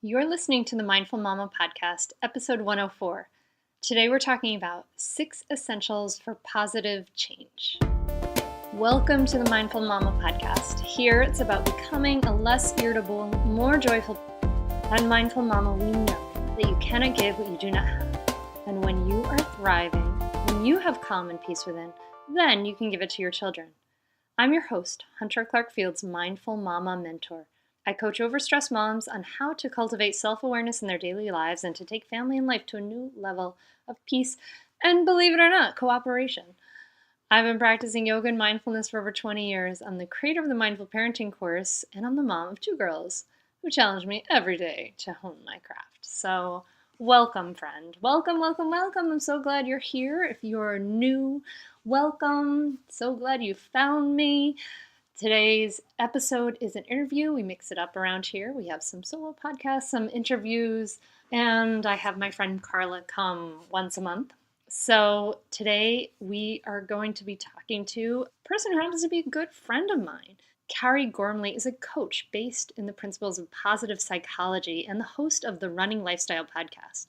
You're listening to the Mindful Mama podcast, episode 104. Today we're talking about 6 essentials for positive change. Welcome to the Mindful Mama podcast. Here it's about becoming a less irritable, more joyful. At Mindful Mama, we know that you cannot give what you do not have. And when you are thriving, when you have calm and peace within, then you can give it to your children. I'm your host, Hunter Clark-Field's Mindful Mama mentor. I coach overstressed moms on how to cultivate self-awareness in their daily lives and to take family and life to a new level of peace and, believe it or not, cooperation. I've been practicing yoga and mindfulness for over 20 years. I'm the creator of the Mindful Parenting course, and I'm the mom of 2 girls who challenge me every day to hone my craft. So, welcome, friend. Welcome, welcome, welcome. I'm so glad you're here. If you're new, welcome. So glad you found me. Today's episode is an interview. We mix it up around here. We have some solo podcasts, some interviews, and I have my friend Carla come once a month. So today we are going to be talking to a person who happens to be a good friend of mine. Kari Gormley is a coach based in the principles of positive psychology and the host of the Running Lifestyle podcast.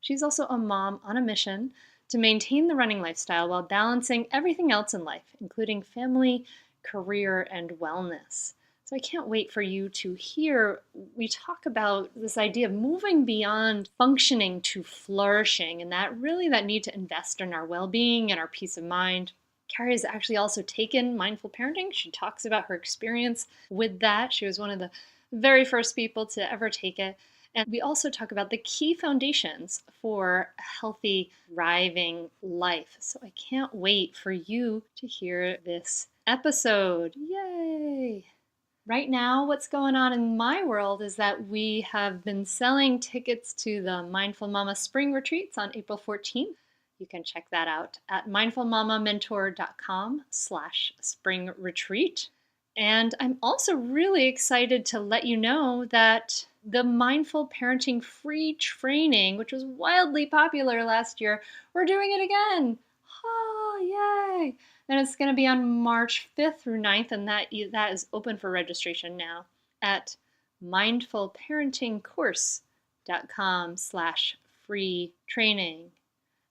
She's also a mom on a mission to maintain the running lifestyle while balancing everything else in life, including family, career, and wellness. So I can't wait for you to hear. We talk about this idea of moving beyond functioning to flourishing, and that need to invest in our well-being and our peace of mind. Kari has actually also taken mindful parenting. She talks about her experience with that. She was one of the very first people to ever take it. And we also talk about the key foundations for a healthy, thriving life. So I can't wait for you to hear this episode. Yay! Right now, what's going on in my world is that we have been selling tickets to the Mindful Mama Spring Retreats on April 14th. You can check that out at mindfulmamamentor.com/spring retreat. And I'm also really excited to let you know that the Mindful Parenting free training, which was wildly popular last year, we're doing it again. Oh, yay! And it's going to be on March 5th through 9th, and that is open for registration now at mindfulparentingcourse.com/free training.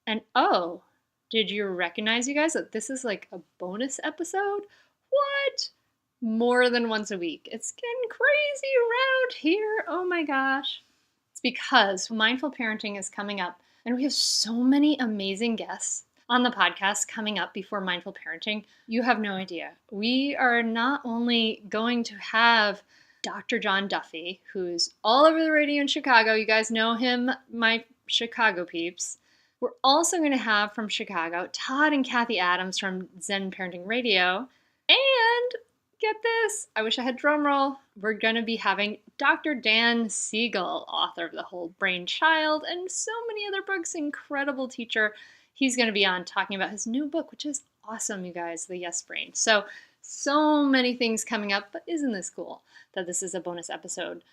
And oh, did you recognize, you guys, that this is like a bonus episode? What? More than once a week. It's getting crazy around here. Oh my gosh. It's because Mindful Parenting is coming up, and we have so many amazing guests on the podcast coming up before Mindful Parenting. You have no idea. We are not only going to have Dr. John Duffy, who's all over the radio in Chicago. You guys know him, my Chicago peeps. We're also going to have from Chicago Todd and Kathy Adams from Zen Parenting Radio. And get this, I wish I had drum roll. We're going to be having Dr. Dan Siegel, author of The Whole Brain Child and so many other books, incredible teacher. He's going to be on talking about his new book, which is awesome, you guys, The Yes Brain. So many things coming up, but isn't this cool that this is a bonus episode?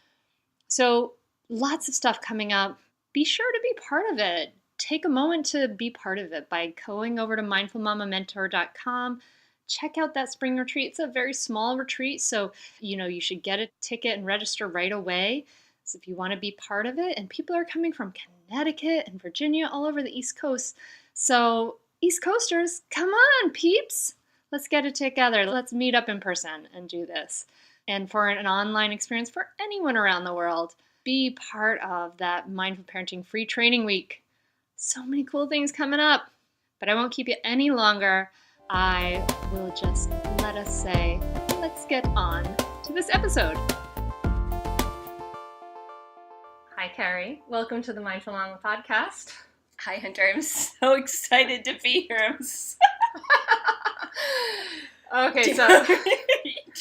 So lots of stuff coming up. Be sure to be part of it. Take a moment to be part of it by going over to mindfulmamamentor.com. Check out that spring retreat. It's a very small retreat, so you should get a ticket and register right away. So if you want to be part of it, and people are coming from Connecticut and Virginia, all over the East Coast. So East Coasters, come on, peeps. Let's get it together. Let's meet up in person and do this. And for an online experience for anyone around the world, be part of that Mindful Parenting free training week. So many cool things coming up. But I won't keep you any longer. I will just let us say, let's get on to this episode. Hi, Kari. Welcome to the Mindful Mama podcast. Hi, Hunter. I'm so excited to be here. Okay, do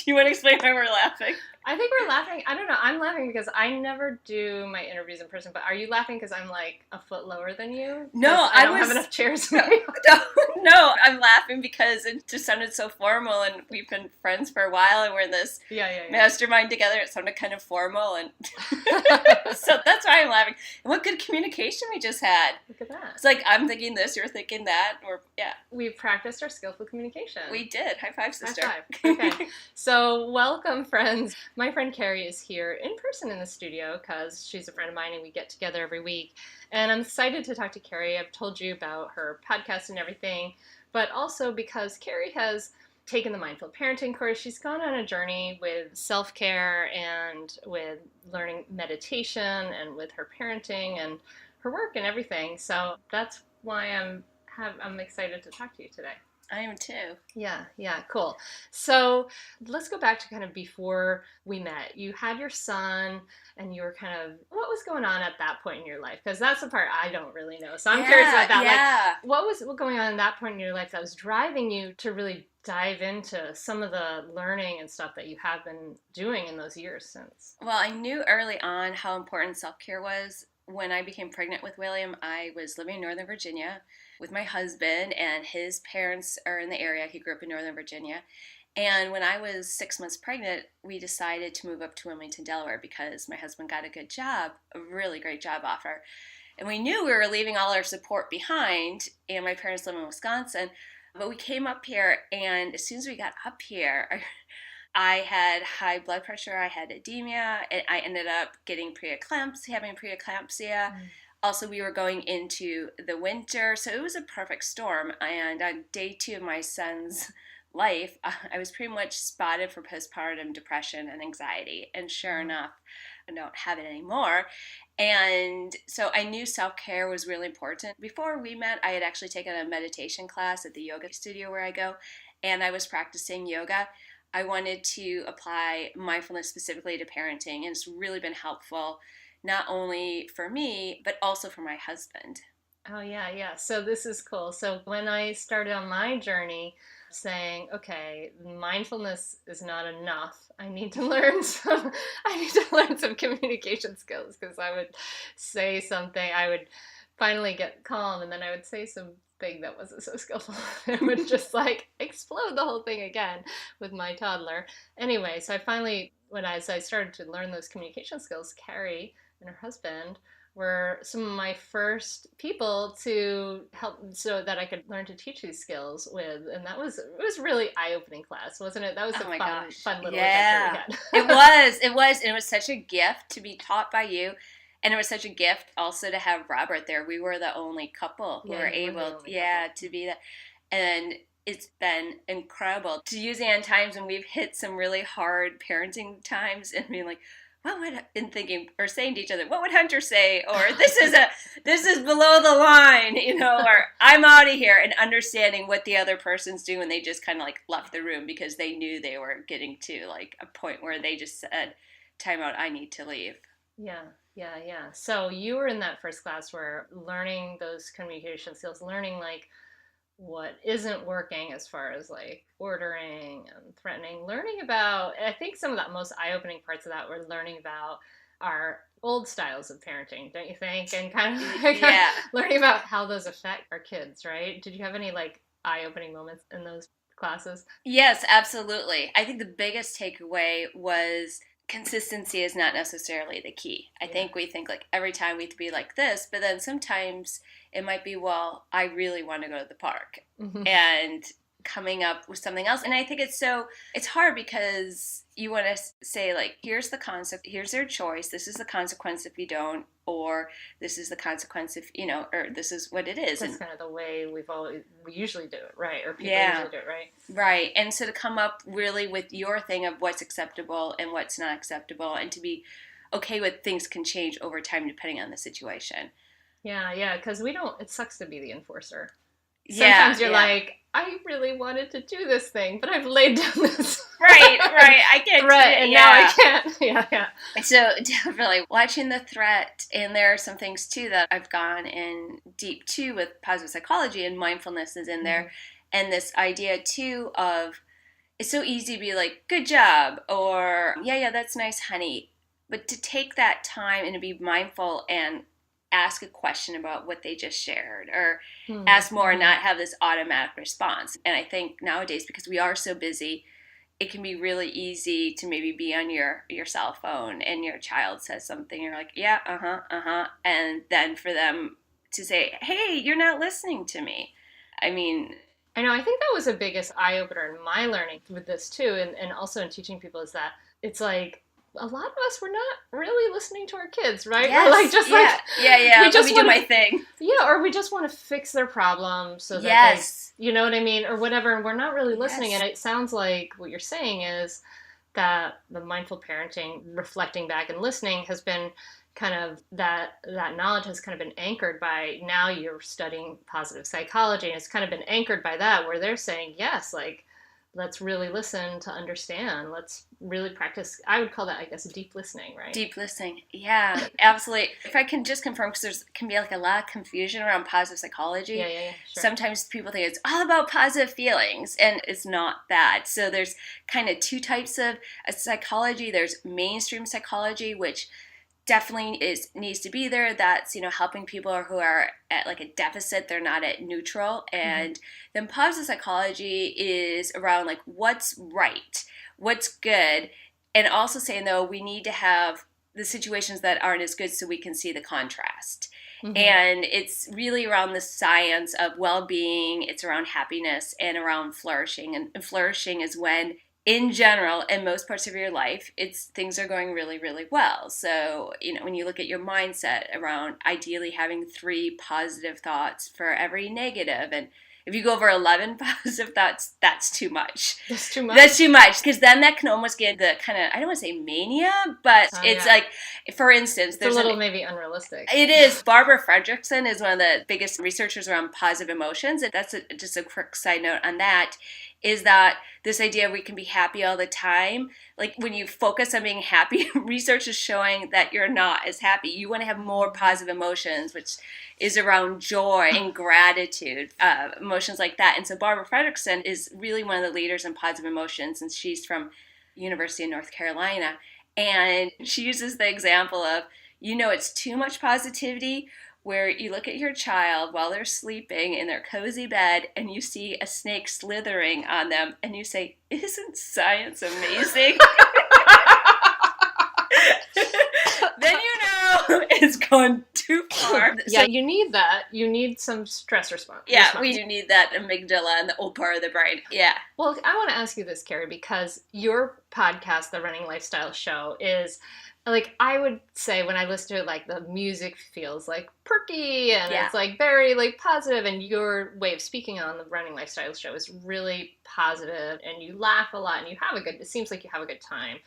you want to explain why we're laughing? I think we're laughing. I don't know. I'm laughing because I never do my interviews in person, but are you laughing because I'm like a foot lower than you? No, I don't have enough chairs. No, I'm laughing because it just sounded so formal, and we've been friends for a while, and we're in this mastermind together. It sounded kind of formal, and so that's That's why I'm laughing. And what good communication we just had. Look at that. It's like, I'm thinking this, you're thinking that, or, yeah. We practiced our skillful communication. We did. High five, sister. High five. Okay. So welcome, friends. My friend Kari is here in person in the studio because she's a friend of mine and we get together every week. And I'm excited to talk to Kari. I've told you about her podcast and everything, but also because Kari has taken the Mindful Parenting course. She's gone on a journey with self-care and with learning meditation and with her parenting and her work and everything. So that's why I'm excited to talk to you today. I am too. Yeah, cool. So let's go back to kind of before we met. You had your son and you were kind of, what was going on at that point in your life? Because that's the part I don't really know. So I'm curious about that. Yeah. Like, what was going on at that point in your life that was driving you to really dive into some of the learning and stuff that you have been doing in those years since? Well, I knew early on how important self-care was. When I became pregnant with William, I was living in Northern Virginia with my husband, and his parents are in the area. He grew up in Northern Virginia. And when I was 6 months pregnant, we decided to move up to Wilmington, Delaware, because my husband got a good job, a really great job offer. And we knew we were leaving all our support behind, and my parents live in Wisconsin. But we came up here, and as soon as we got up here, I had high blood pressure, I had edema, and I ended up having preeclampsia. Also, we were going into the winter, so it was a perfect storm. And on day 2 of my son's life, I was pretty much spotted for postpartum depression and anxiety. And sure enough, I don't have it anymore. And so I knew self-care was really important. Before we met, I had actually taken a meditation class at the yoga studio where I go, and I was practicing yoga. I wanted to apply mindfulness specifically to parenting, and it's really been helpful, not only for me, but also for my husband. Oh, yeah. So this is cool. So when I started on my journey saying, okay, mindfulness is not enough. I need to learn some communication skills, because I would say something, I would finally get calm, and then I would say something that wasn't so skillful. It would just like explode the whole thing again with my toddler. Anyway, so I finally, as I started to learn those communication skills, Kari and her husband were some of my first people to help so that I could learn to teach these skills with. And it was really eye-opening class, wasn't it? That was fun little adventure we had. It was. And it was such a gift to be taught by you. And it was such a gift also to have Robert there. We were the only couple who were able to be that. And it's been incredible to use the end times when we've hit some really hard parenting times and being like, saying to each other, what would Hunter say? Or this is below the line, or I'm out of here, and understanding what the other person's doing when they just kind of like left the room because they knew they were getting to like a point where they just said, time out, I need to leave. Yeah. So you were in that first class where learning those communication skills, learning like what isn't working as far as like ordering and threatening, learning about, I think some of the most eye-opening parts of that were learning about our old styles of parenting, don't you think? And kind of learning about how those affect our kids, right? Did you have any like eye-opening moments in those classes? Yes, absolutely. I think the biggest takeaway was consistency is not necessarily the key. I think we think like every time we have to be like this, but then sometimes it might be, well, I really want to go to the park and coming up with something else. And I think it's hard because you want to say like, here's the concept, here's their choice, this is the consequence if you don't, or this is the consequence if, or this is what it is. That's kind of the way we usually do it, right? Or people usually do it, right? Right. And so to come up really with your thing of what's acceptable and what's not acceptable, and to be okay with things can change over time depending on the situation. Yeah, because it sucks to be the enforcer. Sometimes you're like, I really wanted to do this thing, but I've laid down this right. I can't threat, and now I can't. Yeah. So definitely watching the threat, and there are some things too that I've gone in deep too with positive psychology, and mindfulness is in there, and this idea too of it's so easy to be like, good job, or yeah, that's nice, honey, but to take that time and to be mindful and ask a question about what they just shared, or ask more and not have this automatic response. And I think nowadays, because we are so busy, it can be really easy to maybe be on your cell phone and your child says something, you're like, yeah, and then for them to say, hey, you're not listening to me. I mean, I know, I think that was the biggest eye-opener in my learning with this too, and also in teaching people, is that it's like, a lot of us, we're not really listening to our kids, right? yes, We're like, just yeah, like, yeah, we just let me wanna, do my thing. Yeah, or we just want to fix their problem so that Yes. they, you know what I mean, or whatever, and we're not really listening. Yes. And it sounds like what you're saying is that the mindful parenting, reflecting back and listening, has been kind of that knowledge has kind of been anchored by, now you're studying positive psychology, and it's kind of been anchored by that, where they're saying, yes, like, let's really listen to understand. Let's really practice. I would call that, I guess, deep listening, right? Deep listening. Yeah, absolutely. If I can just confirm, because there's can be like a lot of confusion around positive psychology. Yeah. Sure. Sometimes people think it's all about positive feelings, and it's not that. So there's kind of two types of psychology. There's mainstream psychology, which definitely needs to be there. That's, helping people who are at like a deficit, they're not at neutral. And then positive psychology is around like what's right, what's good, and also saying, though, we need to have the situations that aren't as good so we can see the contrast. And it's really around the science of well-being. It's around happiness and around flourishing. And flourishing is when, in general, in most parts of your life, things are going really, really well. So, when you look at your mindset around ideally having 3 positive thoughts for every negative, and if you go over 11 positive thoughts, that's too much. That's too much? That's too much, because then that can almost get the kind of, I don't want to say mania, but it's like, for instance, there's a little maybe unrealistic. It is. Barbara Fredrickson is one of the biggest researchers around positive emotions, and that's just a quick side note on that, is that this idea we can be happy all the time, like when you focus on being happy, research is showing that you're not as happy. You want to have more positive emotions, which is around joy and gratitude, emotions like that. And so Barbara Fredrickson is really one of the leaders in positive emotions, and she's from University of North Carolina. And she uses the example of, it's too much positivity where you look at your child while they're sleeping in their cozy bed and you see a snake slithering on them and you say, isn't science amazing? Then it's gone too far. Yeah, you need that. You need some stress response. Yeah, we do need that amygdala and the old part of the brain. Yeah. Well, I want to ask you this, Kari, because your podcast, The Running Lifestyle Show, is, like, I would say when I listen to it, like, the music feels like perky and it's like very like positive, and your way of speaking on the Running Lifestyle Show is really positive, and you laugh a lot and it seems like you have a good time.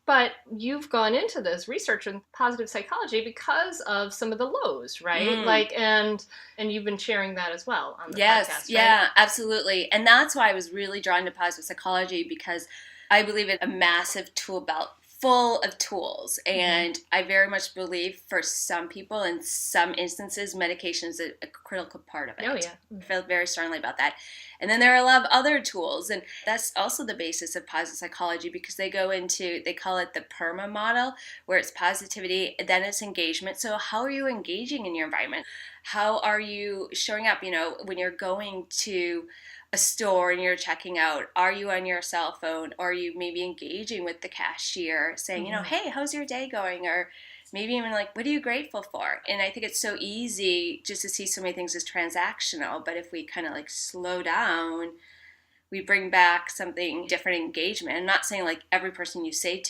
But you've gone into this research in positive psychology because of some of the lows, right? Like, and you've been sharing that as well on the podcast, right? Yeah, absolutely. And that's why I was really drawn to positive psychology, because I believe it's a massive tool belt full of tools. And I very much believe for some people, in some instances, medication is a critical part of it. Oh, yeah. I feel very strongly about that. And then there are a lot of other tools. And that's also the basis of positive psychology, because they call it the PERMA model, where it's positivity, then it's engagement. So how are you engaging in your environment? How are you showing up? When you're going to a store and you're checking out, are you on your cell phone? Or are you maybe engaging with the cashier saying, hey, how's your day going? Or maybe even like, what are you grateful for? And I think it's so easy just to see so many things as transactional. But if we kind of like slow down, we bring back something different engagement. I'm not saying like every person you says,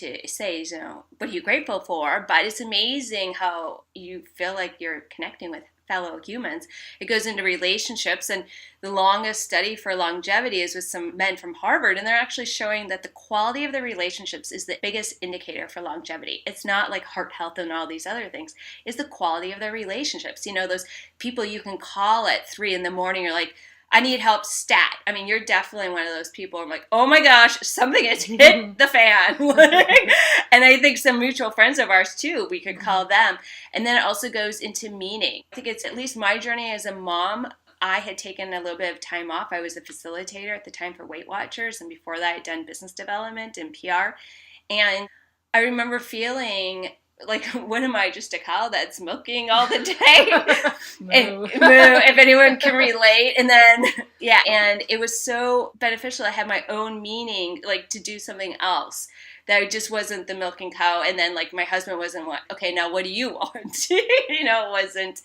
what are you grateful for? But it's amazing how you feel like you're connecting with fellow humans. It goes into relationships, and the longest study for longevity is with some men from Harvard, and they're actually showing that the quality of the relationships is the biggest indicator for longevity. It's not like heart health and all these other things. It's the quality of the relationships. Those people you can call at 3 a.m, you're like, I need help stat. I mean, you're definitely one of those people. I'm like, oh my gosh, something has hit the fan. And I think some mutual friends of ours too, we could call them. And then it also goes into meaning. I think it's at least my journey as a mom. I had taken a little bit of time off. I was a facilitator at the time for Weight Watchers. And before that, I'd done business development and PR. And I remember feeling like, what am I, just a cow that's milking all the day? Moo. If anyone can relate. And then, yeah, and it was so beneficial. I had my own meaning, like, to do something else. That I just wasn't the milking cow. And then, like, my husband wasn't, okay, now what do you want? It wasn't.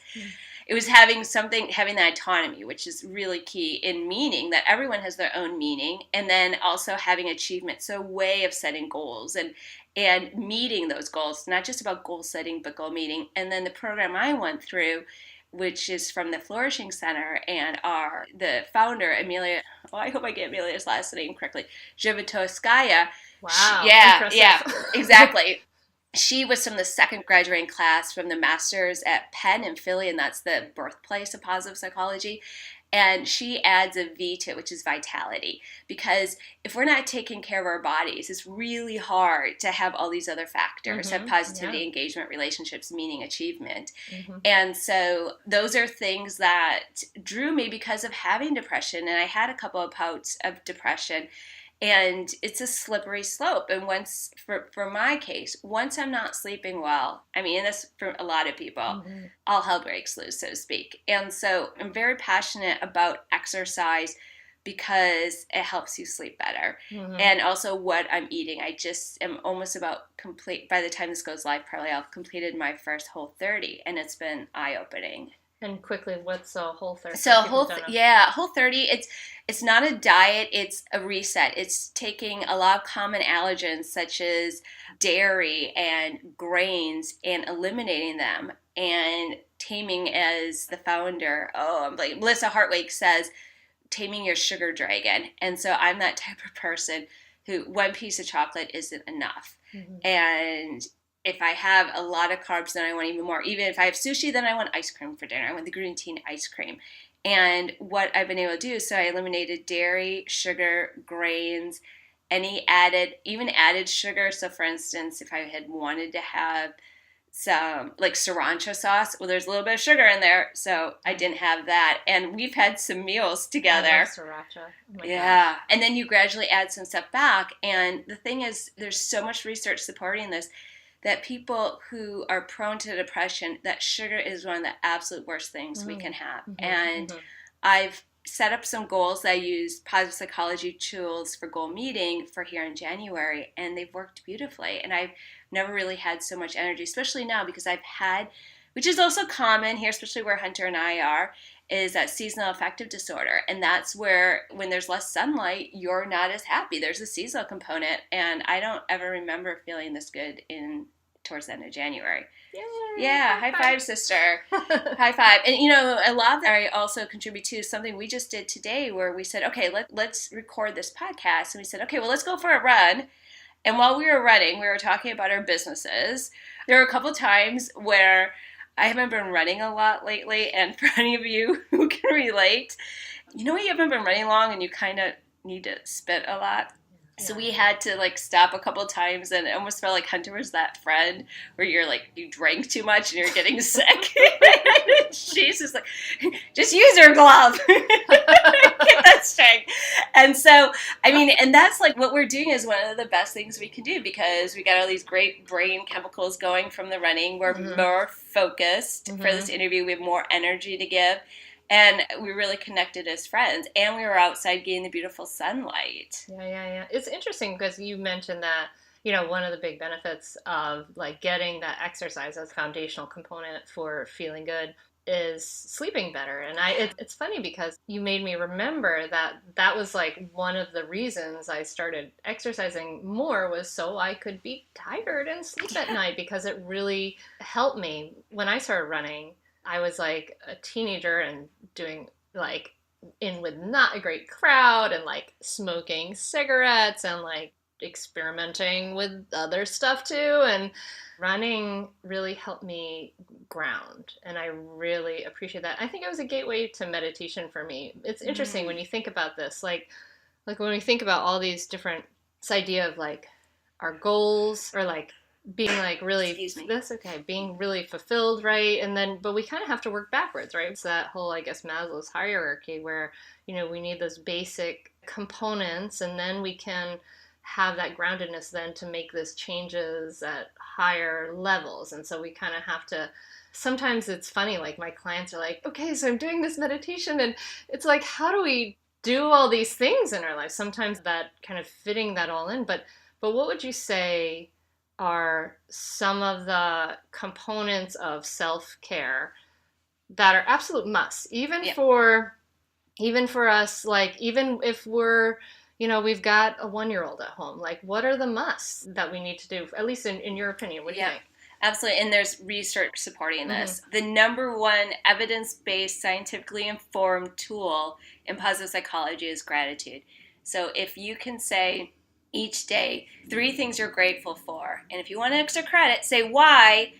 It was having that autonomy, which is really key in meaning, that everyone has their own meaning, and then also having achievement. So a way of setting goals and meeting those goals, not just about goal setting, but goal meeting. And then the program I went through, which is from the Flourishing Center, and the founder, Amelia, I hope I get Amelia's last name correctly, Zhivotskaya. Wow. Yeah, exactly. She was from the second graduating class from the master's at Penn in Philly, and that's the birthplace of positive psychology. And she adds a V to it, which is vitality. Because if we're not taking care of our bodies, it's really hard to have all these other factors, have positivity, engagement, relationships, meaning, achievement. And so those are things that drew me because of having depression. And I had a couple of bouts of depression. And it's a slippery slope. And once, for my case, once I'm not sleeping well, I mean, and that's for a lot of people, all hell breaks loose, so to speak. And so I'm very passionate about exercise because it helps you sleep better. And also what I'm eating. I just am almost about complete, by the time this goes live, probably I'll have completed my first Whole30, and it's been eye-opening. And quickly, what's a Whole30? So Whole30, it's not a diet, it's a reset. It's taking a lot of common allergens such as dairy and grains and eliminating them, and taming, as the founder, like Melissa Hartwig says, taming your sugar dragon. And so I'm that type of person who one piece of chocolate isn't enough. And if I have a lot of carbs, then I want even more. Even if I have sushi, then I want ice cream for dinner. I want the green tea and ice cream. And what I've been able to do, so I eliminated dairy, sugar, grains, even added sugar. So for instance, if I had wanted to have some like sriracha sauce, well, there's a little bit of sugar in there, so I didn't have that. And we've had some meals together. I love sriracha. Oh gosh. And then you gradually add some stuff back. And the thing is, there's so much research supporting this, that people who are prone to depression, that sugar is one of the absolute worst things we can have. And I've set up some goals. I use positive psychology tools for goal meeting for here in January, and they've worked beautifully. And I've never really had so much energy, especially now, because I've had, which is also common here, especially where Hunter and I are, is that seasonal affective disorder. And that's where, when there's less sunlight, you're not as happy. There's a seasonal component. And I don't ever remember feeling this good towards the end of January. Yay. Yeah, high five, sister. High five. And a lot of that I also contribute to something we just did today, where we said, okay, let's record this podcast. And we said, okay, well, let's go for a run. And while we were running, we were talking about our businesses. There were a couple times where I haven't been running a lot lately, and for any of you who can relate, you haven't been running long and you kind of need to spit a lot. So we had to stop a couple of times, and it almost felt like Hunter was that friend where you drank too much and you're getting sick. She's just like, just use your glove. Get that strength. And so, and that's what we're doing is one of the best things we can do, because we got all these great brain chemicals going from the running. We're more focused for this interview. We have more energy to give. And we really connected as friends, and we were outside getting the beautiful sunlight. Yeah. It's interesting because you mentioned that, one of the big benefits of getting that exercise as a foundational component for feeling good is sleeping better. And it's funny because you made me remember that was one of the reasons I started exercising more, was so I could be tired and sleep at night, because it really helped me. When I started running, I was a teenager and doing in with not a great crowd, and smoking cigarettes and experimenting with other stuff too. And running really helped me ground, and I really appreciate that. I think it was a gateway to meditation for me. It's interesting when you think about this, like when we think about all these different, this idea of our goals, or being really, that's okay, being really fulfilled, right? And then, but we kind of have to work backwards, right? It's that whole, Maslow's hierarchy, where, we need those basic components, and then we can have that groundedness then to make those changes at higher levels. And so we kind of have to, sometimes it's funny, like my clients are like, okay, so I'm doing this meditation, and it's like, how do we do all these things in our life? Sometimes that kind of fitting that all in. But what would you say are some of the components of self-care that are absolute musts, even for us, like even if we're, we've got a 1-year-old at home, like what are the musts that we need to do, at least in your opinion? What do you think? Absolutely, and there's research supporting this. The number one evidence-based, scientifically informed tool in positive psychology is gratitude. So if you can say each day 3 things you're grateful for, and if you want extra credit, say why,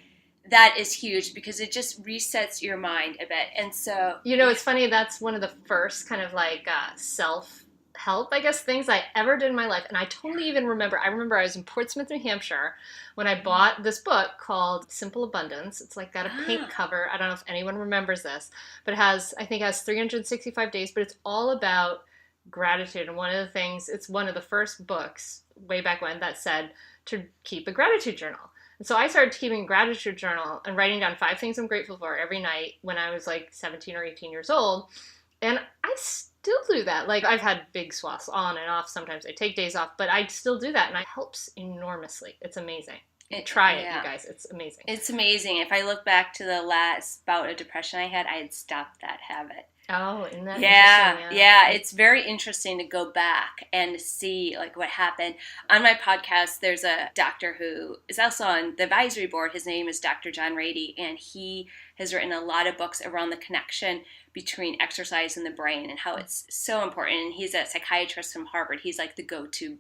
that is huge because it just resets your mind a bit. And so, it's funny, that's one of the first kind of like self-help, I guess, things I ever did in my life. And I totally even remember I was in Portsmouth, New Hampshire, when I bought this book called Simple Abundance. It's like got a pink cover. I don't know if anyone remembers this, but it has 365 days, but it's all about gratitude. And one of the things, it's one of the first books way back when that said to keep a gratitude journal. And so I started keeping a gratitude journal and writing down 5 things I'm grateful for every night when I was like 17 or 18 years old. And I still do that. Like I've had big swaths on and off. Sometimes I take days off, but I still do that. And it helps enormously. It's amazing. Try it, you guys. It's amazing. It's amazing. If I look back to the last bout of depression I had stopped that habit. Oh, isn't that interesting? Yeah. It's very interesting to go back and see like what happened. On my podcast, there's a doctor who is also on the advisory board. His name is Dr. John Rady, and he has written a lot of books around the connection between exercise and the brain and how it's so important. And he's a psychiatrist from Harvard. He's like the go-to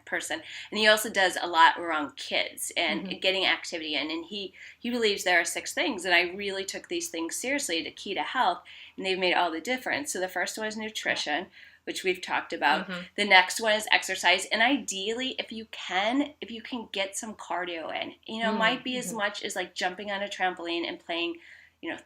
person. And he also does a lot around kids and getting activity in. And he believes there are 6 things. And I really took these things seriously, the key to health, and they've made all the difference. So the first one is nutrition, which we've talked about. The next one is exercise. And ideally, if you can get some cardio in, might be as much as like jumping on a trampoline and playing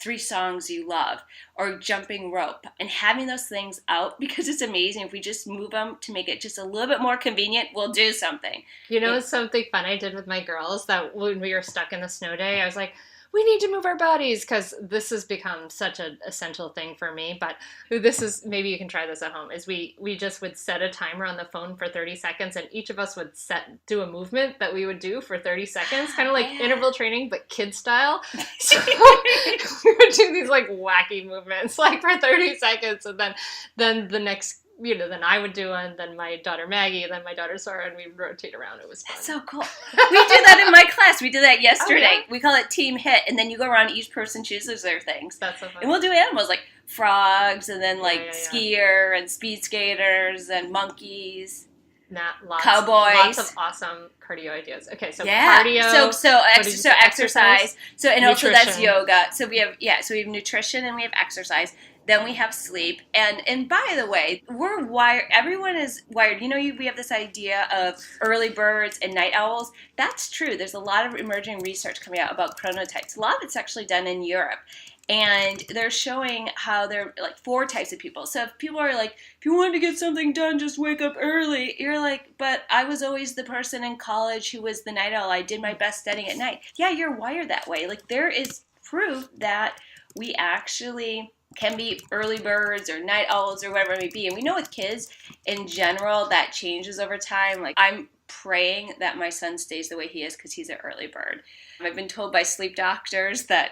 3 songs you love, or jumping rope, and having those things out, because it's amazing. If we just move them to make it just a little bit more convenient, we'll do something. It's something fun I did with my girls, that when we were stuck in the snow day, I was like, we need to move our bodies, because this has become such an essential thing for me. But this is, maybe you can try this at home, is we just would set a timer on the phone for 30 seconds, and each of us would do a movement that we would do for 30 seconds, kind of like interval training, but kid style. So we would do these like wacky movements like for 30 seconds, and then the next, then I would do one, then my daughter Maggie, then my daughter Sora, and we'd rotate around. It was fun. That's so cool. We do that in my class. We did that yesterday. Oh, yeah? We call it Team Hit, and then you go around, each person chooses their things. That's so fun. And we'll do animals like frogs, and then like skier and speed skaters and monkeys. Cowboys. Lots of awesome cardio ideas. Okay, so cardio. So exercise. So and nutrition. Also that's yoga. So we have nutrition and we have exercise. Then we have sleep. And by the way, we're wired. Everyone is wired. We have this idea of early birds and night owls. That's true. There's a lot of emerging research coming out about chronotypes. A lot of it's actually done in Europe. And they're showing how there are like 4 types of people. So if people are like, if you want to get something done, just wake up early. You're like, but I was always the person in college who was the night owl. I did my best studying at night. Yeah, you're wired that way. Like there is proof that we actually can be early birds or night owls or whatever it may be. And we know with kids in general that changes over time. Like I'm praying that my son stays the way he is because he's an early bird. I've been told by sleep doctors that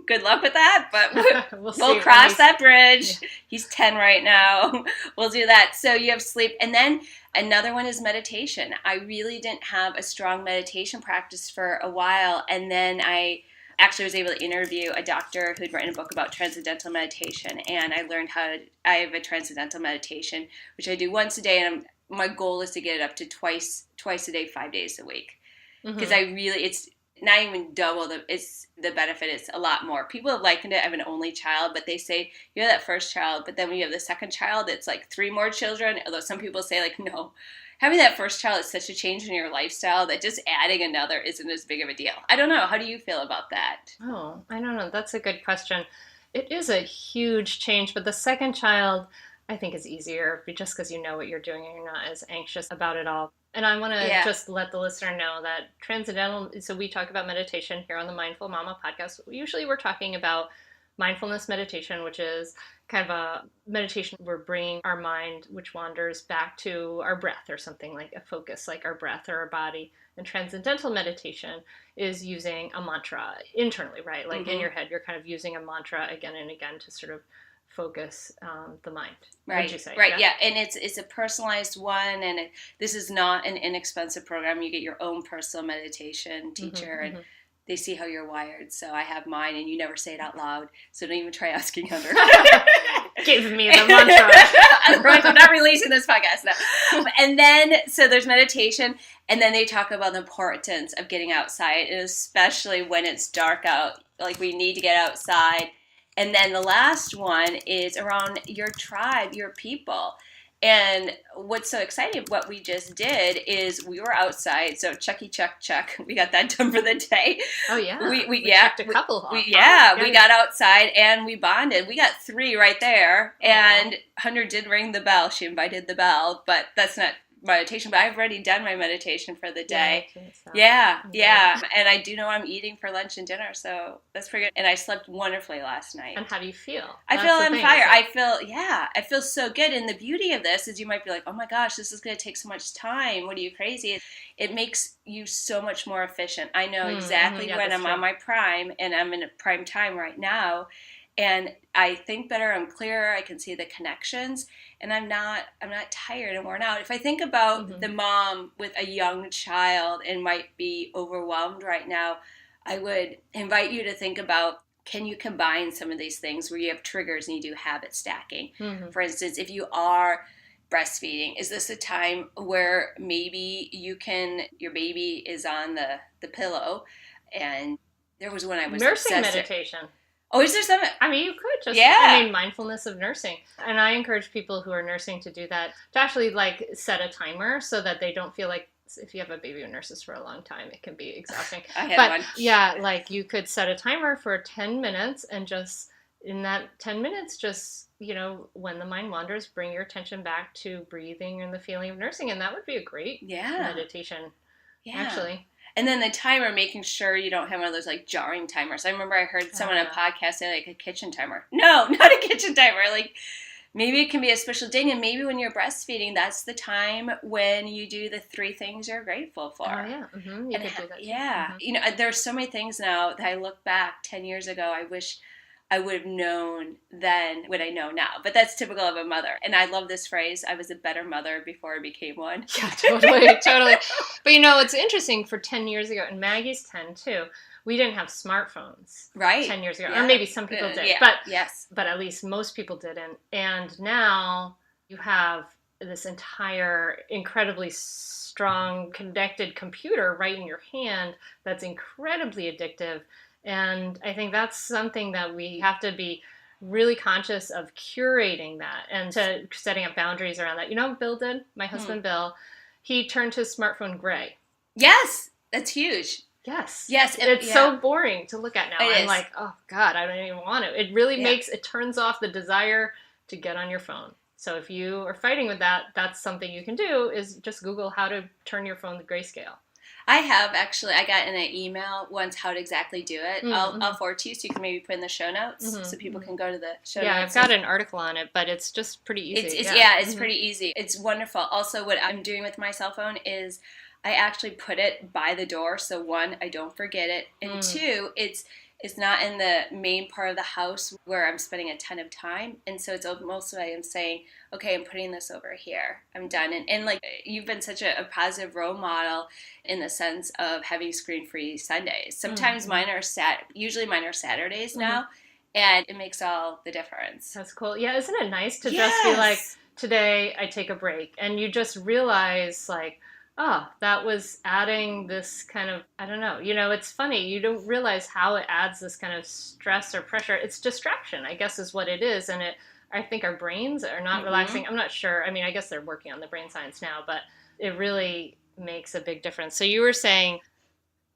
good luck with that, but we'll cross that bridge. Yeah. He's 10 right now. We'll do that. So you have sleep. And then another one is meditation. I really didn't have a strong meditation practice for a while. And then I actually was able to interview a doctor who'd written a book about transcendental meditation. And I learned I have a transcendental meditation, which I do once a day. And my goal is to get it up to twice a day, 5 days a week. Because it's not even double the benefit. It's a lot more. People have likened it. I have an only child, but they say you have that first child, but then when you have the second child, it's like 3 more children. Although some people say like, no, having that first child is such a change in your lifestyle that just adding another isn't as big of a deal. I don't know. How do you feel about that? Oh, I don't know. That's a good question. It is a huge change, but the second child I think is easier just because you know what you're doing and you're not as anxious about it all. And I want to just let the listener know that transcendental, so we talk about meditation here on the Mindful Mama podcast. Usually we're talking about mindfulness meditation, which is kind of a meditation we're bringing our mind, which wanders, back to our breath or something, like a focus like our breath or our body. And transcendental meditation is using a mantra internally, right? Like in your head, you're kind of using a mantra again and again to sort of focus the mind. Right. Would you say? Right. Yeah. And it's a personalized one, and this is not an inexpensive program. You get your own personal meditation teacher, and they see how you're wired. So I have mine, and you never say it out loud. So don't even try asking Hunter. Give me the mantra. I'm not releasing this podcast now. And then, so there's meditation, and then they talk about the importance of getting outside, and especially when it's dark out. Like, we need to get outside. And then the last one is around your tribe, your people. And what's so exciting, what we just did is we were outside. So checky, check. We got that done for the day. Oh, yeah. We checked a couple off. We got outside and we bonded. We got 3 right there. Aww. And Hunter did ring the bell. She invited the bell, but that's not meditation, but I've already done my meditation for the day. Yeah. And I do know I'm eating for lunch and dinner, so that's pretty good. And I slept wonderfully last night. And how do you feel? I feel on fire. I feel so good. And the beauty of this is you might be like, oh my gosh, this is going to take so much time. What are you, crazy? It makes you so much more efficient. I know exactly when I'm on my prime, and I'm in a prime time right now. And I think better, I'm clearer, I can see the connections, and I'm not tired and worn out. If I think about the mom with a young child and might be overwhelmed right now, I would invite you to think about, can you combine some of these things where you have triggers and you do habit stacking? For instance, if you are breastfeeding, is this a time where maybe your baby is on the pillow, and there was when I was nursing obsessive. Meditation. Oh, is there something? I mean, you could just, mindfulness of nursing. And I encourage people who are nursing to do that, to actually like set a timer so that they don't feel like, if you have a baby who nurses for a long time, it can be exhausting. I had one. Yeah, like you could set a timer for 10 minutes and just in that 10 minutes, just, when the mind wanders, bring your attention back to breathing and the feeling of nursing. And that would be a great meditation, actually. And then the timer, making sure you don't have one of those like jarring timers. I remember I heard someone on a podcast say like a kitchen timer. No, not a kitchen timer. Like maybe it can be a special ding, and maybe when you're breastfeeding, that's the time when you do the 3 things you're grateful for. Oh yeah, you could do that. Yeah, there's so many things now that I look back 10 years ago. I wish I would have known then what I know now. But that's typical of a mother. And I love this phrase, I was a better mother before I became one. Yeah, totally. But it's interesting, for 10 years ago, and Maggie's 10 too, we didn't have smartphones 10 years ago. Or maybe some people did. But at least most people didn't. And now you have this entire incredibly strong connected computer right in your hand that's incredibly addictive. And I think that's something that we have to be really conscious of, curating that and to setting up boundaries around that. What Bill did? My husband, Bill, he turned his smartphone gray. Yes, that's huge. Yes. It's so boring to look at now. I'm like, oh God, I don't even want to. It really it turns off the desire to get on your phone. So if you are fighting with that, that's something you can do, is just Google how to turn your phone to grayscale. I have actually. I got in an email once how to exactly do it. I'll forward to you so you can maybe put in the show notes so people can go to the show notes. Yeah, I've got an article on it, but it's just pretty easy. It's pretty easy. It's wonderful. Also, what I'm doing with my cell phone is I actually put it by the door. So 1, I don't forget it. And 2, it's not in the main part of the house where I'm spending a ton of time. And so it's almost like I'm saying, okay, I'm putting this over here. I'm done. And like, you've been such a positive role model in the sense of having screen-free Sundays. Sometimes mine are usually mine are Saturdays now, and it makes all the difference. That's cool. Yeah, isn't it nice to just be like, today I take a break, and you just realize like, oh, that was adding this kind of, I don't know, it's funny. You don't realize how it adds this kind of stress or pressure. It's distraction, I guess, is what it is. And I think our brains are not relaxing. I'm not sure. I mean, I guess they're working on the brain science now, but it really makes a big difference. So you were saying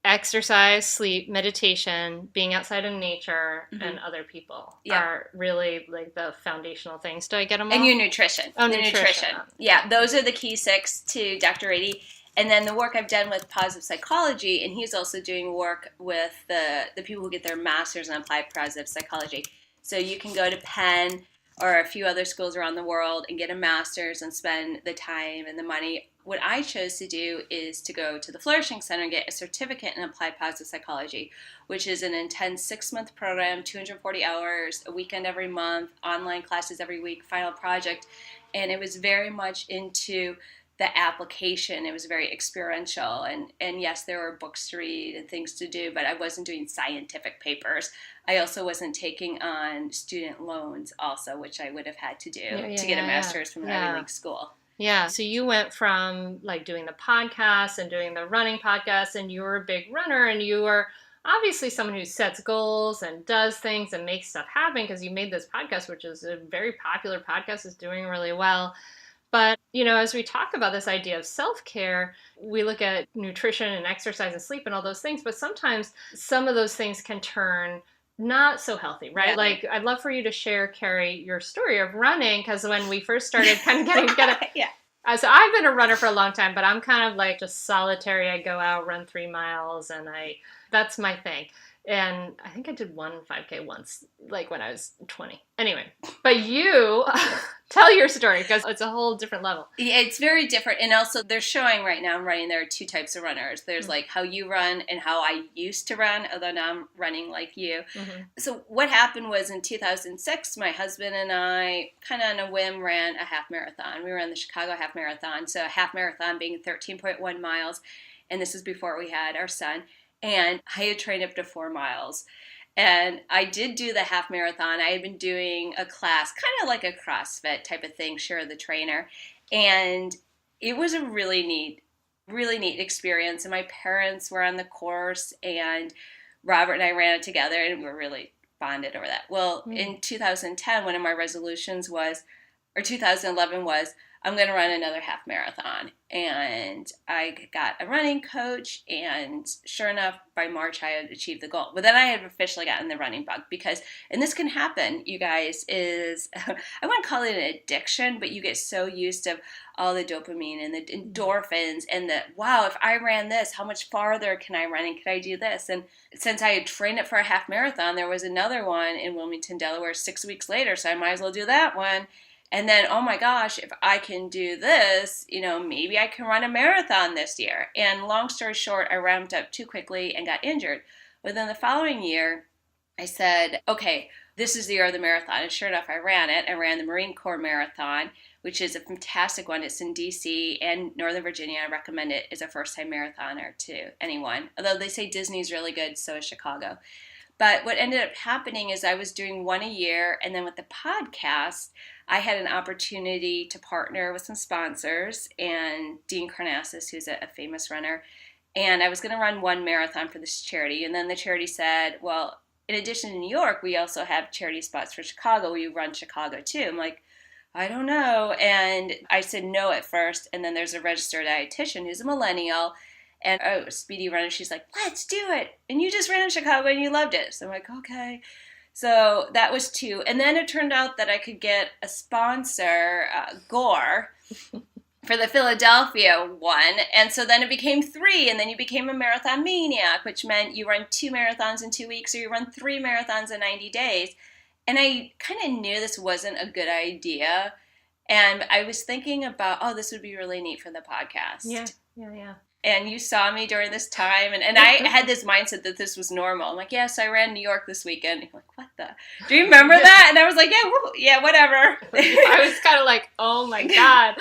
exercise, sleep, meditation, being outside in nature, and other people are really like the foundational things. Do I get them all? And your nutrition. Oh, nutrition. Yeah, those are the key 6 to Dr. Rady. And then the work I've done with positive psychology, and he's also doing work with the people who get their master's in applied positive psychology. So you can go to Penn or a few other schools around the world and get a master's and spend the time and the money. What I chose to do is to go to the Flourishing Center and get a certificate in applied positive psychology, which is an intense 6-month program, 240 hours, a weekend every month, online classes every week, final project. And it was very much into the application. It was very experiential. And yes, there were books to read and things to do, but I wasn't doing scientific papers. I also wasn't taking on student loans also, which I would have had to do to get a master's from an Ivy League school. Yeah. So you went from like doing the podcast and doing the running podcast, and you were a big runner, and you were obviously someone who sets goals and does things and makes stuff happen, because you made this podcast, which is a very popular podcast, is doing really well. But, you know, as we talk about this idea of self-care, we look at nutrition and exercise and sleep and all those things, but sometimes some of those things can turn not so healthy, right? Yeah. Like, I'd love for you to share, Kari, your story of running, because when we first started kind of getting together, so I've been a runner for a long time, but I'm kind of like just solitary. I go out, run 3 miles, and that's my thing. And I think I did one 5K once, like when I was 20. Anyway, but you tell your story, because it's a whole different level. Yeah, it's very different. And also they're showing right now I'm running, there are 2 types of runners. There's like how you run and how I used to run, although now I'm running like you. Mm-hmm. So what happened was in 2006, my husband and I kind of on a whim ran a half marathon. We ran the Chicago half marathon. So a half marathon being 13.1 miles. And this is before we had our son. And I had trained up to 4 miles. And I did do the half marathon. I had been doing a class, kind of like a CrossFit type of thing, Share the Trainer. And it was a really neat experience. And my parents were on the course, and Robert and I ran it together, and we were really bonded over that. Well, in 2010, one of my resolutions was, or 2011 was, I'm going to run another half marathon. And I got a running coach, and sure enough, by March, I had achieved the goal. But then I had officially gotten the running bug, because, and this can happen, you guys, is, I wouldn't call it an addiction, but you get so used to all the dopamine and the endorphins and the, wow, if I ran this, how much farther can I run, and could I do this? And since I had trained it for a half marathon, there was another one in Wilmington, Delaware, 6 weeks later, so I might as well do that one. And then, oh my gosh, if I can do this, you know, maybe I can run a marathon this year. And long story short, I ramped up too quickly and got injured. Within the following year, I said, okay, this is the year of the marathon. And sure enough, I ran it. I ran the Marine Corps Marathon, which is a fantastic one. It's in D.C. and Northern Virginia. I recommend it as a first-time marathoner to anyone. Although they say Disney's really good, so is Chicago. But what ended up happening is I was doing one a year, and then with the podcast, I had an opportunity to partner with some sponsors and Dean Karnassus, who's a famous runner, and I was going to run one marathon for this charity. And then the charity said, well, in addition to New York, we also have charity spots for Chicago. Will you run Chicago too? I'm like, I don't know. And I said no at first, and then there's a registered dietitian who's a millennial, and a speedy runner. She's like, let's do it. And you just ran in Chicago and you loved it. So I'm like, okay. So that was 2. And then it turned out that I could get a sponsor, Gore, for the Philadelphia one. And so then it became 3. And then you became a marathon maniac, which meant you run 2 marathons in 2 weeks, or you run 3 marathons in 90 days. And I kind of knew this wasn't a good idea. And I was thinking about, oh, this would be really neat for the podcast. Yeah. And you saw me during this time, and I had this mindset that this was normal. I'm like, yes, I ran New York this weekend. You're like, what the? Do you remember that? And I was like, yeah, whatever. I was kind of like, oh my God.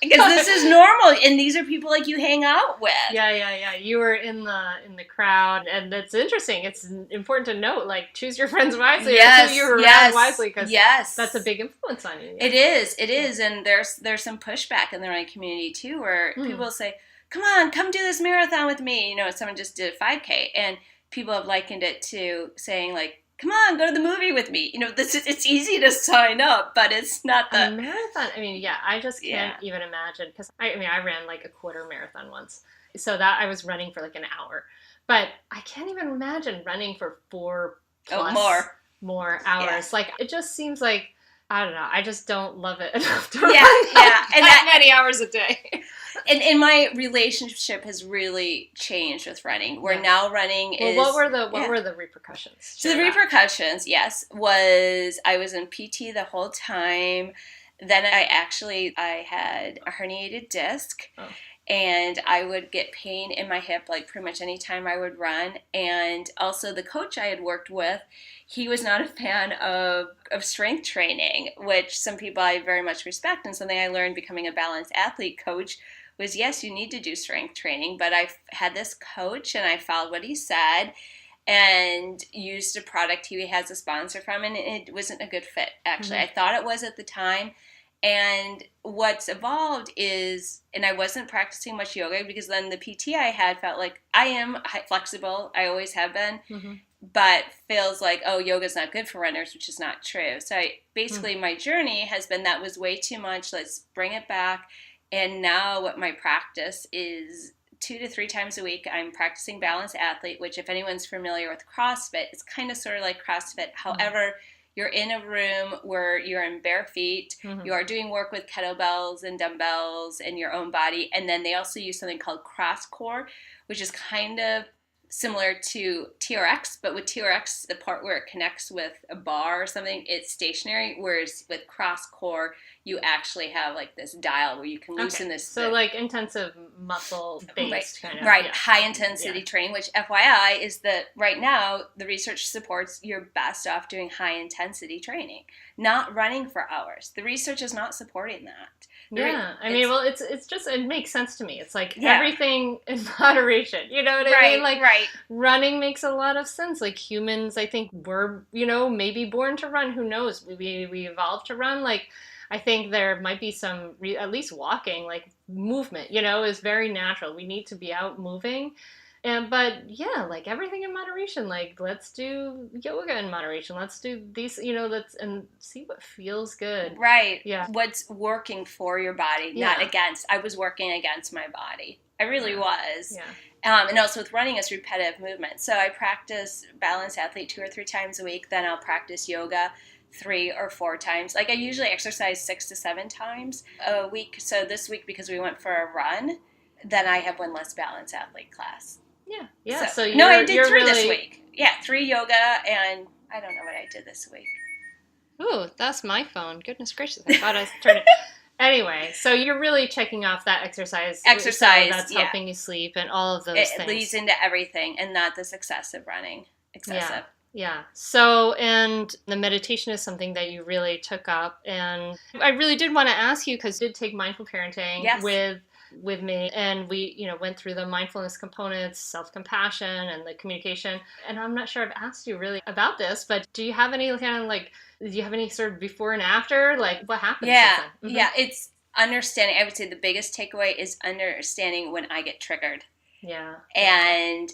Because this is normal, and these are people like you hang out with. Yeah. You were in the crowd, and it's interesting. It's important to note, like, choose your friends wisely. Yes, or you were around wisely, because yes, that's a big influence on you. It is, and there's some pushback in the running community too, where people say, come do this marathon with me. You know, someone just did a 5K, and people have likened it to saying, like, come on, go to the movie with me. You know, it's easy to sign up, but it's not the... A marathon, I mean, yeah, I just can't even imagine, because, I ran like a quarter marathon once, so that I was running for like an hour, but I can't even imagine running for 4 plus more hours. Yeah. Like, it just seems like I don't know. I just don't love it enough to Yeah, run and that many hours a day. And my relationship has really changed with running. Where now running is... What were the repercussions? So the repercussions, yes, was I was in PT the whole time. Then I had a herniated disc. Oh. And I would get pain in my hip like pretty much any time I would run. And also the coach I had worked with, he was not a fan of strength training, which some people I very much respect. And something I learned becoming a balanced athlete coach was, yes, you need to do strength training. But I had this coach and I followed what he said and used a product he has a sponsor from, and it wasn't a good fit, actually. I thought it was at the time. And what's evolved is, and I wasn't practicing much yoga because then the PT I had felt like I am flexible. I always have been, but feels like, oh, yoga's not good for runners, which is not true. So basically my journey has been that was way too much. Let's bring it back. And now what my practice is 2 to 3 times a week, I'm practicing balanced athlete, which if anyone's familiar with CrossFit, it's kind of sort of like CrossFit. However, you're in a room where you're in bare feet. You are doing work with kettlebells and dumbbells and your own body. And then they also use something called cross core, which is kind of similar to TRX, but with TRX, the part where it connects with a bar or something, it's stationary, whereas with cross core, you actually have like this dial where you can loosen this. So like intensive muscle-based kind of. Right, high-intensity training, which FYI is that right now, the research supports you're best off doing high-intensity training, not running for hours. The research is not supporting that. I mean, well, it's just, it makes sense to me. It's like everything in moderation, you know what I mean? Like, running makes a lot of sense. Like, humans, I think, were, maybe born to run. Who knows? We evolved to run. Like, I think there might be some, at least walking, like, movement, is very natural. We need to be out moving. But like everything in moderation, like let's do yoga in moderation. Let's do these, and see what feels good. Right. Yeah. What's working for your body, not against. I was working against my body. I really was. Yeah. And also with running, it's repetitive movement. So I practice balanced athlete 2 or 3 times a week. Then I'll practice yoga 3 or 4 times. Like I usually exercise 6 to 7 times a week. So this week, because we went for a run, then I have one less balanced athlete class. Yeah. So I did 3 this week. Yeah, 3 yoga, and I don't know what I did this week. Ooh, that's my phone. Goodness gracious, I thought I turned it. Anyway, so you're really checking off that exercise. That's helping you sleep and all of those things. It leads into everything, and not this excessive running. Excessive. Yeah. So, and the meditation is something that you really took up, and I really did want to ask you because you did take mindful parenting with me, and we went through the mindfulness components, self-compassion, and the communication. And I'm not sure I've asked you really about this, but do you have any sort of before and after, like what happened? It's understanding. I would say the biggest takeaway is understanding when I get triggered, and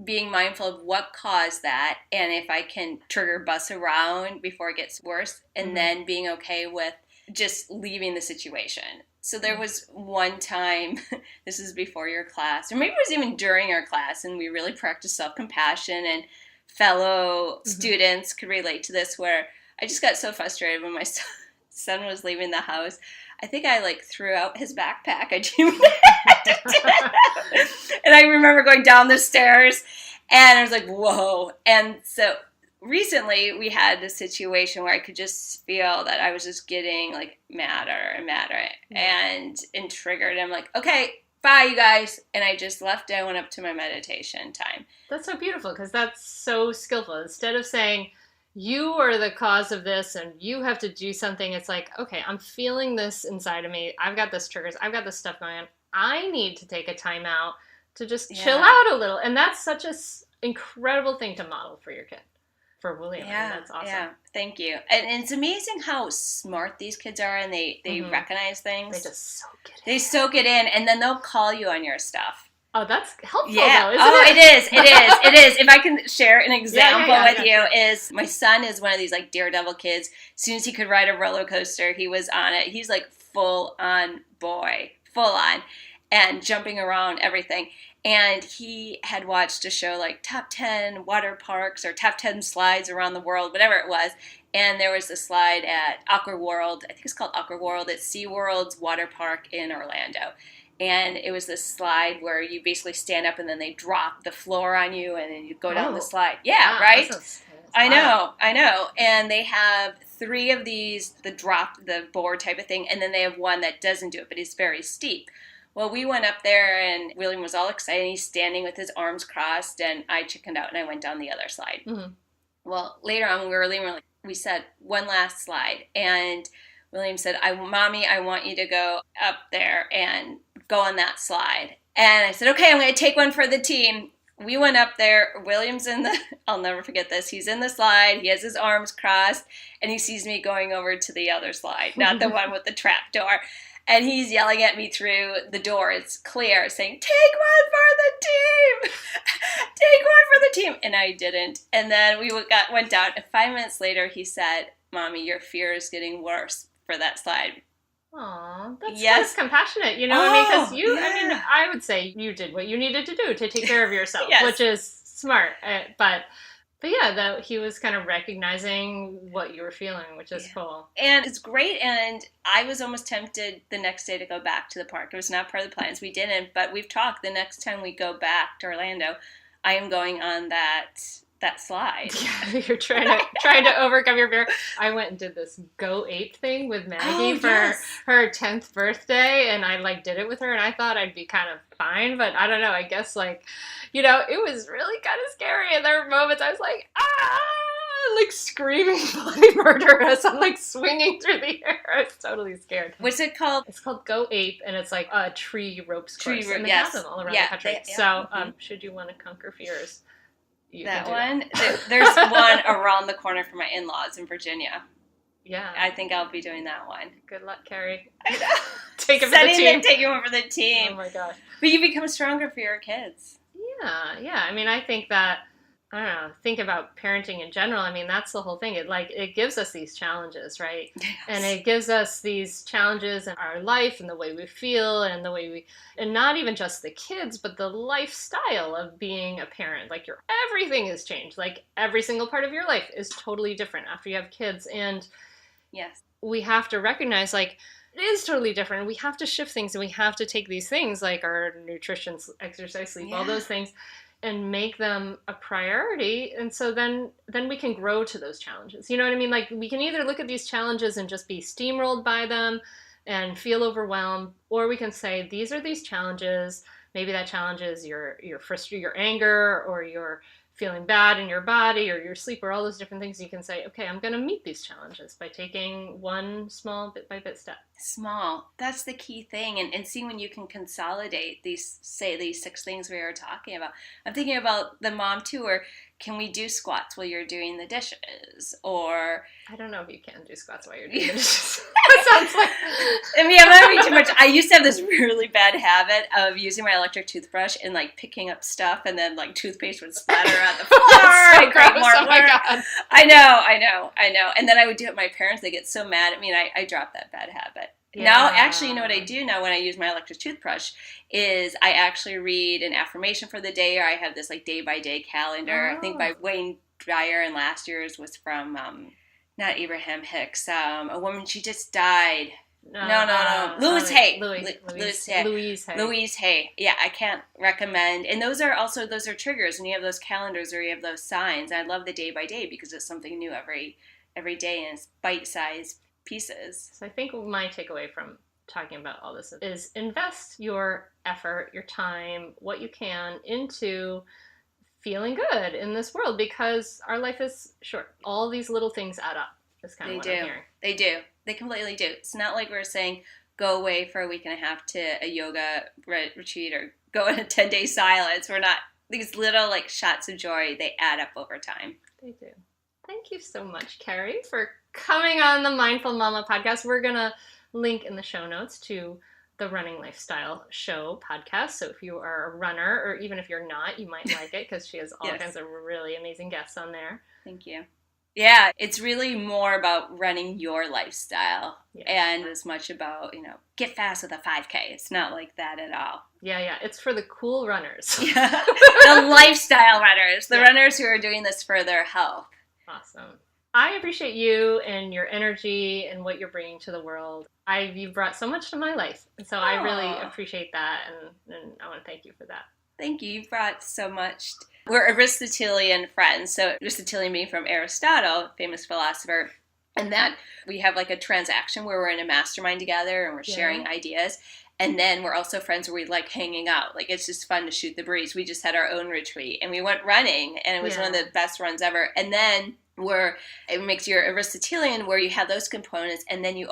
being mindful of what caused that, and if I can trigger bus around before it gets worse, and then being okay with just leaving the situation. So there was one time, this is before your class, or maybe it was even during your class, and we really practiced self-compassion, and fellow students could relate to this, where I just got so frustrated when my son was leaving the house. I think I threw out his backpack. And I remember going down the stairs, and I was like, whoa. And so recently, we had a situation where I could just feel that I was just getting madder and madder and triggered. I'm like, okay, bye, you guys. And I just left. I went up to my meditation time. That's so beautiful because that's so skillful. Instead of saying, you are the cause of this and you have to do something, it's like, okay, I'm feeling this inside of me. I've got this triggers. I've got this stuff going on. I need to take a time out to just chill out a little. And that's such an incredible thing to model for your kid. For William. Yeah, that's awesome. Yeah, thank you. And it's amazing how smart these kids are, and they recognize things. They just soak it in. They soak it in, and then they'll call you on your stuff. Oh, that's helpful, though, isn't it? It is. If I can share an example with you, is my son is one of these daredevil kids. As soon as he could ride a roller coaster, he was on it. He's full on boy, full on. and jumping around everything. And he had watched a show like Top 10 Water Parks or Top 10 Slides Around the World, whatever it was. And there was a slide at Aqua World. I think it's called Aqua World. It's SeaWorld's water park in Orlando. And it was this slide where you basically stand up and then they drop the floor on you and then you go down the slide. Yeah, wow, right? I know. And they have 3 of these, the board type of thing, and then they have one that doesn't do it, but it's very steep. Well, we went up there and William was all excited. He's standing with his arms crossed, and I chickened out and I went down the other slide. Mm-hmm. Well, later on when we were leaving, we said, one last slide. And William said, Mommy, I want you to go up there and go on that slide. And I said, okay, I'm going to take one for the team. We went up there. William's I'll never forget this. He's in the slide. He has his arms crossed. And he sees me going over to the other slide, not the one with the trap door. And he's yelling at me through the door. It's clear, saying, take one for the team. Take one for the team. And I didn't. And then we went down. And 5 minutes later, he said, Mommy, your fear is getting worse for that slide. Aw, that's compassionate, you know what I mean? Because I would say you did what you needed to do to take care of yourself, yes. Which is smart. But yeah, that he was kind of recognizing what you were feeling, which is cool. And it's great. And I was almost tempted the next day to go back to the park. It was not part of the plans. We didn't, but we've talked. The next time we go back to Orlando, I am going on that slide. Yeah, you're trying to overcome your fear. I went and did this Go Ape thing with Maggie for her 10th birthday, and I did it with her, and I thought I'd be kind of fine, but I don't know, I guess it was really kind of scary, and there were moments I was like, screaming bloody murder as I'm swinging through the air. I was totally scared. What's it called? It's called Go Ape, and it's a tree ropes course, and they have them all around the country. Should you want to conquer fears, that one. There's one around the corner from my in-laws in Virginia. Yeah. I think I'll be doing that one. Good luck, Carrie. I know. Take it for the team. Taking one for the team. Oh my gosh. But you become stronger for your kids. Yeah. I mean, I think that, I don't know, think about parenting in general. I mean, that's the whole thing. It gives us these challenges, right? Yes. And it gives us these challenges in our life and the way we feel and the way and not even just the kids, but the lifestyle of being a parent. Everything has changed. Every single part of your life is totally different after you have kids. And yes, we have to recognize, it is totally different. We have to shift things, and we have to take these things like our nutrition, exercise, sleep, all those things, and make them a priority. And so then we can grow to those challenges. You know what I mean? We can either look at these challenges and just be steamrolled by them and feel overwhelmed, or we can say, these are these challenges. Maybe that challenge is your frustration, your anger, or your feeling bad in your body, or your sleep, or all those different things. You can say, okay, I'm going to meet these challenges by taking one small bit by bit step. Small. That's the key thing. And see when you can consolidate these 6 things we were talking about. I'm thinking about the mom too, or can we do squats while you're doing the dishes? Or I don't know if you can do squats while you're doing the dishes. That sounds like I'm not doing too much. I used to have this really bad habit of using my electric toothbrush and picking up stuff, and then toothpaste would splatter on the floor. So gross. Oh my God. I know. And then I would do it with my parents. They get so mad at me, and I dropped that bad habit. Yeah. Now, actually, you know what I do now when I use my electric toothbrush is I actually read an affirmation for the day, or I have this day-by-day calendar. I think by Wayne Dyer, and last year's was from, not Abraham Hicks, a woman, she just died. No. Louise Hay. Louise Hay. Yeah, I can't recommend. And those are triggers, and you have those calendars or you have those signs. I love the day-by-day because it's something new every day, and it's bite-sized pieces. So I think my takeaway from talking about all this is invest your effort, your time, what you can into feeling good in this world, because our life is short. All these little things add up. Is kind of what I'm hearing. They do. They completely do. It's not like we're saying go away for a week and a half to a yoga retreat or go in a 10-day silence. We're not. These little shots of joy, they add up over time. They do. Thank you so much, Kari, for coming on the Mindful Mama podcast. We're going to link in the show notes to the Running Lifestyle Show podcast. So if you are a runner, or even if you're not, you might like it because she has all kinds of really amazing guests on there. Thank you. Yeah, it's really more about running your lifestyle Yeah. and as much about, get fast with a 5K. It's not like that at all. Yeah. It's for the cool runners. Yeah. The lifestyle runners, the runners who are doing this for their health. Awesome. I appreciate you and your energy and what you're bringing to the world. You've brought so much to my life, and so I really appreciate that, and I want to thank you for that. Thank you. You've brought so much. We're Aristotelian friends. So Aristotelian being from Aristotle, famous philosopher, and that we have like a transaction where we're in a mastermind together and we're sharing ideas. And then we're also friends where we like hanging out. Like, it's just fun to shoot the breeze. We just had our own retreat and we went running, and it was one of the best runs ever. And then it makes you Aristotelian, where you have those components, and then you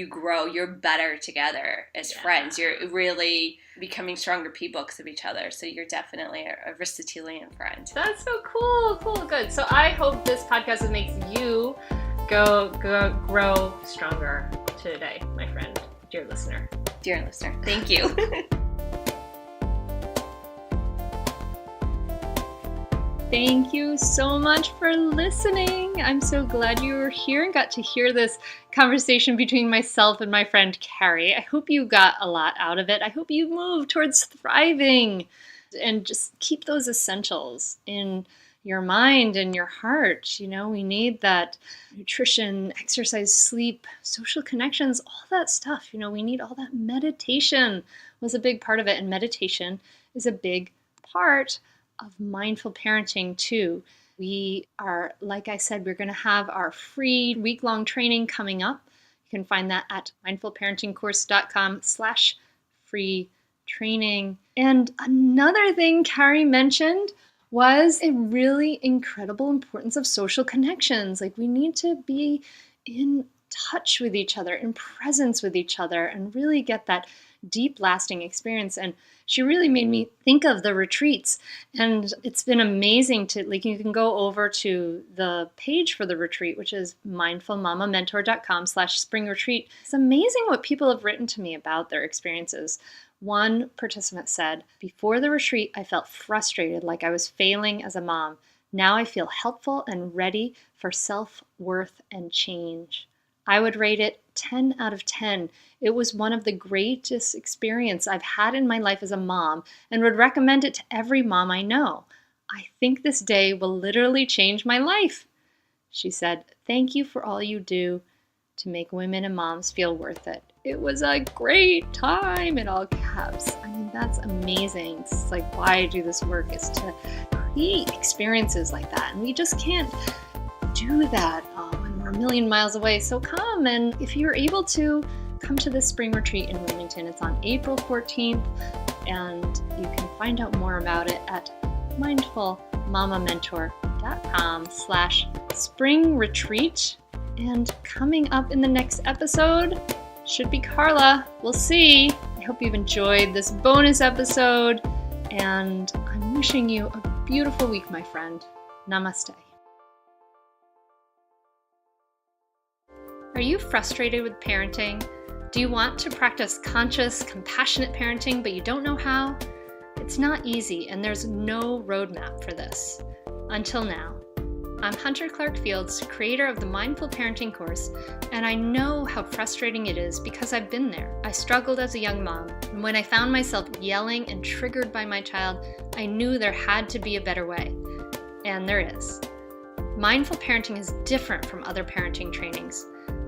grow. You're better together as friends. You're really becoming stronger people because of each other. So you're definitely an Aristotelian friend. That's so cool. Good. So I hope this podcast makes you grow stronger today, my friend, dear listener. Thank you. Thank you so much for listening. I'm so glad you were here and got to hear this conversation between myself and my friend Kari. I hope you got a lot out of it. I hope you move towards thriving and just keep those essentials in your mind and your heart. We need that nutrition, exercise, sleep, social connections, all that stuff. We need all that. Meditation was a big part of it, and meditation is a big part of mindful parenting too. We are, like I said, we're going to have our free week-long training coming up. You can find that at mindfulparentingcourse.com/free training. And another thing Kari mentioned was a really incredible importance of social connections. Like, we need to be in touch with each other, in presence with each other, and really get that deep, lasting experience. And she really made me think of the retreats. And it's been amazing you can go over to the page for the retreat, which is mindfulmamamentor.com/spring retreat. It's amazing what people have written to me about their experiences. One participant said, "Before the retreat, I felt frustrated, like I was failing as a mom. Now I feel helpful and ready for self-worth and change." I would rate it 10 out of 10. It was one of the greatest experiences I've had in my life as a mom, and would recommend it to every mom I know. I think this day will literally change my life. She said, "Thank you for all you do to make women and moms feel worth it. It was a great time," in all caps. I mean, that's amazing. It's like why I do this work, is to create experiences like that. And we just can't do that when we're a million miles away. So come, and if you're able to, come to this spring retreat in Wilmington. It's on April 14th, and you can find out more about it at mindfulmamamentor.com/spring retreat. And coming up in the next episode should be Carla. We'll see. I hope you've enjoyed this bonus episode, and I'm wishing you a beautiful week, my friend. Namaste. Are you frustrated with parenting? Do you want to practice conscious, compassionate parenting, but you don't know how? It's not easy, and there's no roadmap for this. Until now. I'm Hunter Clark-Fields, creator of the Mindful Parenting course, and I know how frustrating it is because I've been there. I struggled as a young mom, and when I found myself yelling and triggered by my child, I knew there had to be a better way. And there is. Mindful parenting is different from other parenting trainings.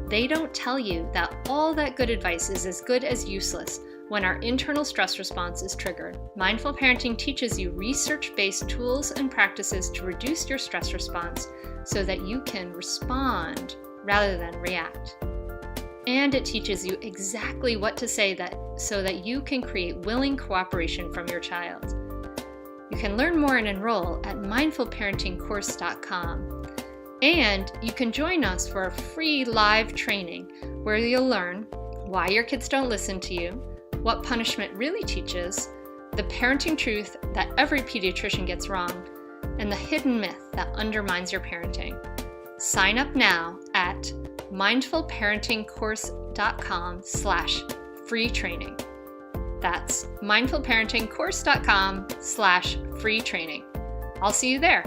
They don't tell you that all that good advice is as good as useless when our internal stress response is triggered. Mindful parenting teaches you research-based tools and practices to reduce your stress response so that you can respond rather than react. And it teaches you exactly what to say so that you can create willing cooperation from your child. You can learn more and enroll at mindfulparentingcourse.com. And you can join us for a free live training where you'll learn why your kids don't listen to you, what punishment really teaches, the parenting truth that every pediatrician gets wrong, and the hidden myth that undermines your parenting. Sign up now at mindfulparentingcourse.com/free training. That's mindfulparentingcourse.com/free training. I'll see you there.